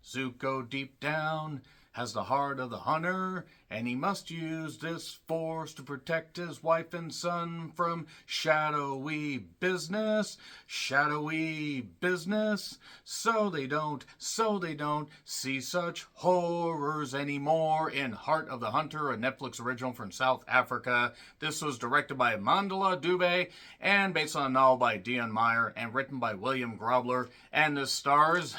Zuko deep down has the heart of the hunter, and he must use this force to protect his wife and son from shadowy business, so they don't see such horrors anymore. In Heart of the Hunter, a Netflix original from South Africa. This was directed by Mandela Dube and based on a novel by Dion Meyer and written by William Grobler. And this stars,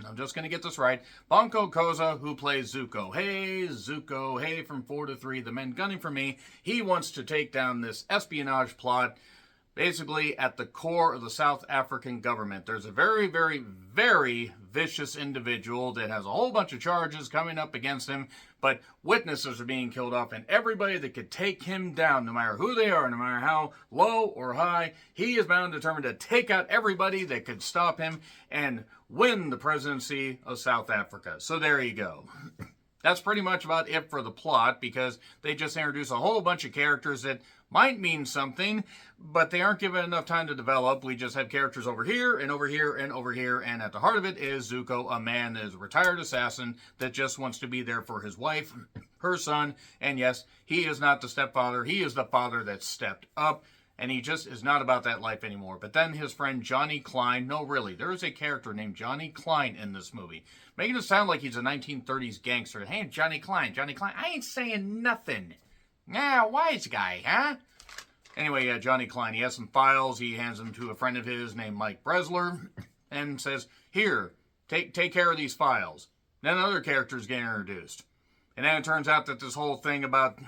I'm just going to get this right, Bonko Koza, who plays Zuko. Hey, Zuko, hey, from 4 to 3, the men gunning for me. He wants to take down this espionage plot, basically at the core of the South African government. There's a very, very, very vicious individual that has a whole bunch of charges coming up against him, but witnesses are being killed off, and everybody that could take him down, no matter who they are, no matter how low or high, he is bound and determined to take out everybody that could stop him and win the presidency of South Africa. So there you go. That's pretty much about it for the plot, because they just introduce a whole bunch of characters that might mean something, but they aren't given enough time to develop. We just have characters over here and over here and over here, and at the heart of it is Zuko, a man that is a retired assassin that just wants to be there for his wife, her son, and yes, he is not the stepfather, he is the father that stepped up, and he just is not about that life anymore. But then his friend Johnny Klein, no really, there is a character named Johnny Klein in this movie, making it sound like he's a 1930s gangster. Hey, Johnny Klein, I ain't saying nothing. Yeah, wise guy, huh? Anyway, yeah, Johnny Klein, he has some files. He hands them to a friend of his named Mike Bresler and says, here, take care of these files. Then other characters get introduced. And then it turns out that this whole thing about,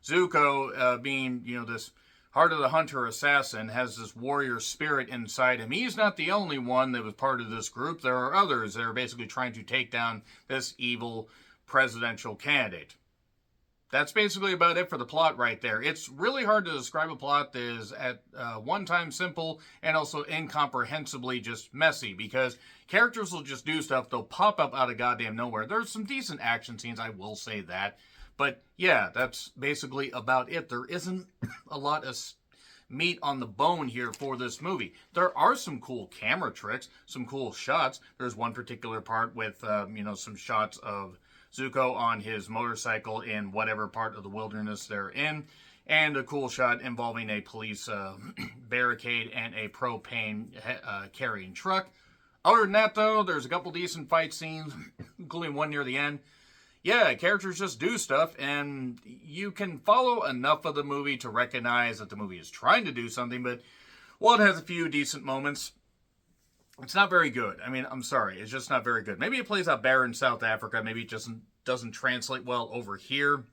Zuko being, this Heart of the Hunter assassin has this warrior spirit inside him. He's not the only one that was part of this group. There are others that are basically trying to take down this evil presidential candidate. That's basically about it for the plot right there. It's really hard to describe a plot that is at one time simple and also incomprehensibly just messy, because characters will just do stuff. They'll pop up out of goddamn nowhere. There's some decent action scenes, I will say that. But yeah, that's basically about it. There isn't a lot of meat on the bone here for this movie. There are some cool camera tricks, some cool shots. There's one particular part with, some shots of Zuko on his motorcycle in whatever part of the wilderness they're in, and a cool shot involving a police barricade and a propane carrying truck. Other than that, though, there's a couple decent fight scenes, including one near the end. Yeah, characters just do stuff, and you can follow enough of the movie to recognize that the movie is trying to do something, but while it has a few decent moments, it's not very good. I mean, I'm sorry, it's just not very good. Maybe it plays out better in South Africa, maybe it just doesn't translate well over here.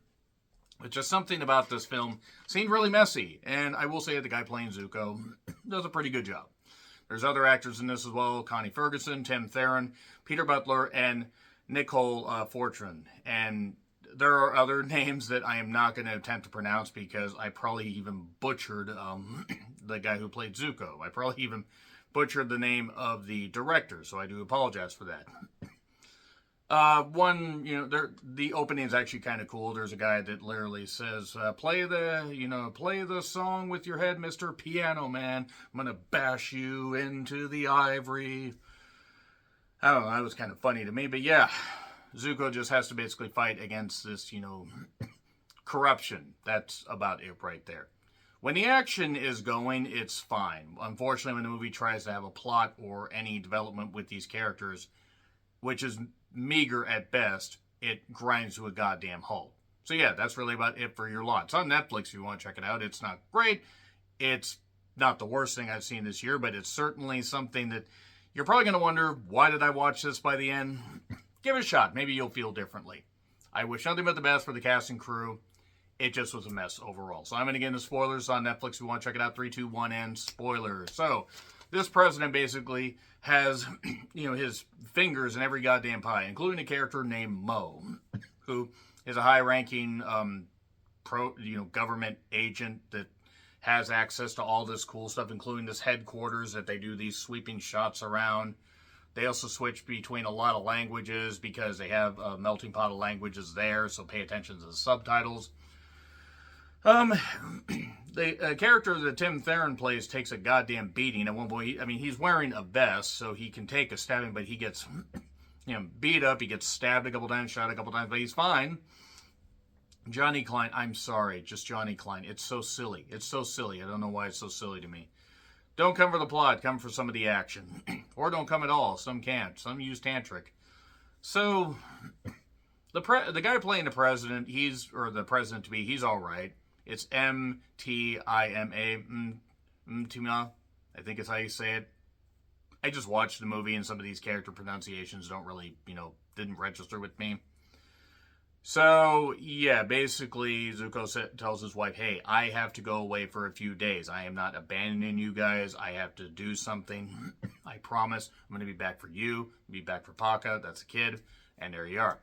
But just something about this film seemed really messy, and I will say that the guy playing Zuko does a pretty good job. There's other actors in this as well: Connie Ferguson, Tim Theron, Peter Butler, and Nicole Fortune. And there are other names that I am not going to attempt to pronounce because I probably even butchered the guy who played Zuko. I probably even butchered the name of the director, so I do apologize for that. The opening is actually kind of cool. There's a guy that literally says, play the song with your head, Mr. Piano Man. I'm going to bash you into the ivory. I don't know, that was kind of funny to me, but yeah, Zuko just has to basically fight against this, corruption. That's about it right there. When the action is going, it's fine. Unfortunately, when the movie tries to have a plot or any development with these characters, which is meager at best, it grinds to a goddamn halt. So yeah, that's really about it for your lot. It's on Netflix if you want to check it out. It's not great. It's not the worst thing I've seen this year, but it's certainly something that you're probably going to wonder, why did I watch this by the end? Give it a shot. Maybe you'll feel differently. I wish nothing but the best for the cast and crew. It just was a mess overall. So I'm going to get into spoilers on Netflix. If you want to check it out, 3, 2, 1, and spoilers. So this president basically has, his fingers in every goddamn pie, including a character named Mo, who is a high-ranking government agent that has access to all this cool stuff, including this headquarters that they do these sweeping shots around. They also switch between a lot of languages because they have a melting pot of languages there, so pay attention to the subtitles. The character that Tim Theron plays takes a goddamn beating. At one point, he's wearing a vest, so he can take a stabbing, but he gets beat up. He gets stabbed a couple times, shot a couple times, but he's fine. Johnny Klein, I'm sorry, just Johnny Klein. It's so silly. It's so silly. I don't know why it's so silly to me. Don't come for the plot. Come for some of the action. Or don't come at all. Some can't. Some use tantric. So, the guy playing the president, the president-to-be, he's all right. It's M-T-I-M-A. Mtima. I think is how you say it. I just watched the movie, and some of these character pronunciations don't really, didn't register with me. So, yeah, basically, Zuko tells his wife, hey, I have to go away for a few days. I am not abandoning you guys. I have to do something. I promise. I'm going to be back for you. Be back for Paka. That's a kid. And there you are.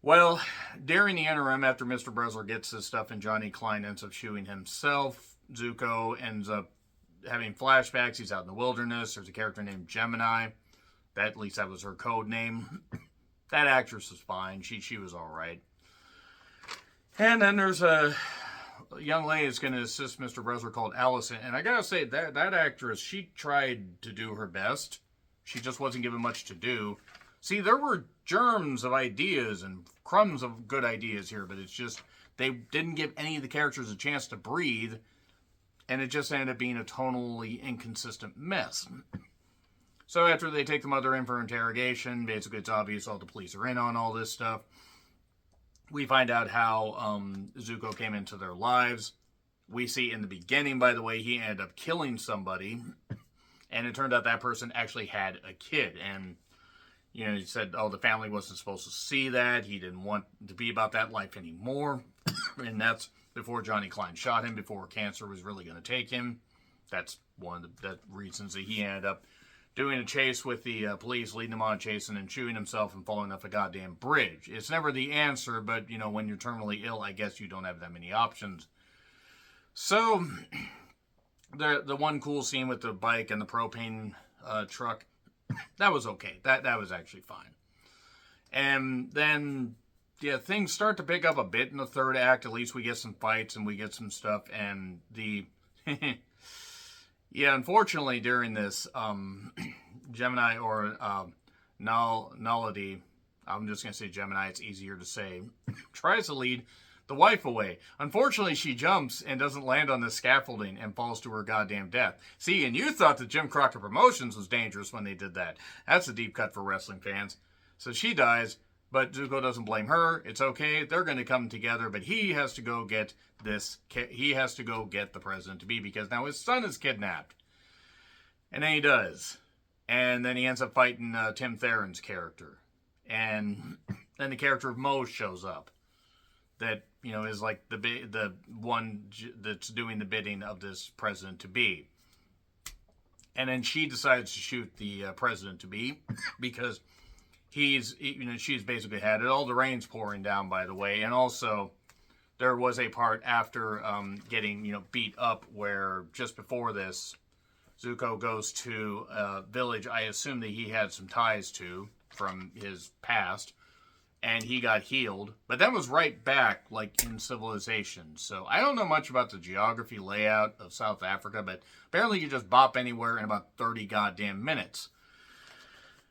Well, during the interim, after Mr. Bresler gets this stuff and Johnny Klein ends up shooting himself, Zuko ends up having flashbacks. He's out in the wilderness. There's a character named Gemini. At least that was her code name. That actress was fine. She was all right. And then there's a young lady that's going to assist Mr. Bresler called Allison. And I got to say, that actress, she tried to do her best. She just wasn't given much to do. See, there were germs of ideas and crumbs of good ideas here, but it's just they didn't give any of the characters a chance to breathe. And it just ended up being a tonally inconsistent mess. So after they take the mother in for interrogation, basically it's obvious all the police are in on all this stuff. We find out how Zuko came into their lives. We see in the beginning, by the way, he ended up killing somebody. And it turned out that person actually had a kid. And, he said, the family wasn't supposed to see that. He didn't want to be about that life anymore. And that's before Johnny Klein shot him, before cancer was really going to take him. That's one of the reasons that he ended up doing a chase with the police, leading him on a chase, and then shooting himself and falling off a goddamn bridge. It's never the answer, but, when you're terminally ill, I guess you don't have that many options. So, the one cool scene with the bike and the propane truck, that was okay. That was actually fine. And then, things start to pick up a bit in the third act. At least we get some fights and we get some stuff. And unfortunately, during this, Gemini or Nullity, I'm just going to say Gemini, it's easier to say, tries to lead the wife away. Unfortunately, she jumps and doesn't land on the scaffolding and falls to her goddamn death. See, and you thought that Jim Crockett Promotions was dangerous when they did that. That's a deep cut for wrestling fans. So she dies, but Zuko doesn't blame her. It's okay. They're going to come together, but he has to go get he has to go get the president-to-be because now his son is kidnapped. And then he does. And then he ends up fighting Tim Theron's character. And then the character of Mo shows up. That, is like the one that's doing the bidding of this president-to-be. And then she decides to shoot the president-to-be because she's basically had it. All the rain's pouring down, by the way. And also, there was a part after getting, beat up where just before this, Zuko goes to a village I assume that he had some ties to from his past. And he got healed. But that was right back, like, in civilization. So, I don't know much about the geography layout of South Africa, but apparently you just bop anywhere in about 30 goddamn minutes.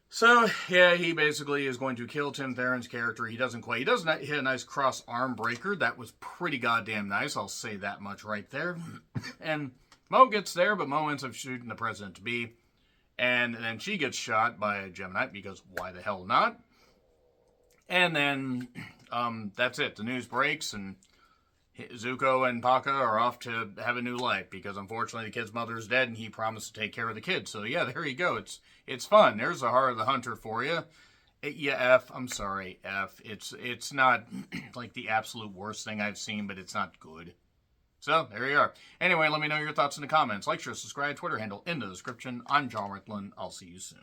So, he basically is going to kill Tim Theron's character. He doesn't hit a nice cross arm breaker. That was pretty goddamn nice. I'll say that much right there. And Mo gets there, but Mo ends up shooting the president-to-be. And then she gets shot by Gemini, because why the hell not? And then, that's it. The news breaks, and Zuko and Paka are off to have a new life, because unfortunately the kid's mother is dead, and he promised to take care of the kid. So yeah, there you go. It's fun. There's the Heart of the Hunter for you. I'm sorry, F. It's not like the absolute worst thing I've seen, but it's not good. So, there you are. Anyway, let me know your thoughts in the comments. Like, share, subscribe, Twitter handle in the description. I'm John Ricklin. I'll see you soon.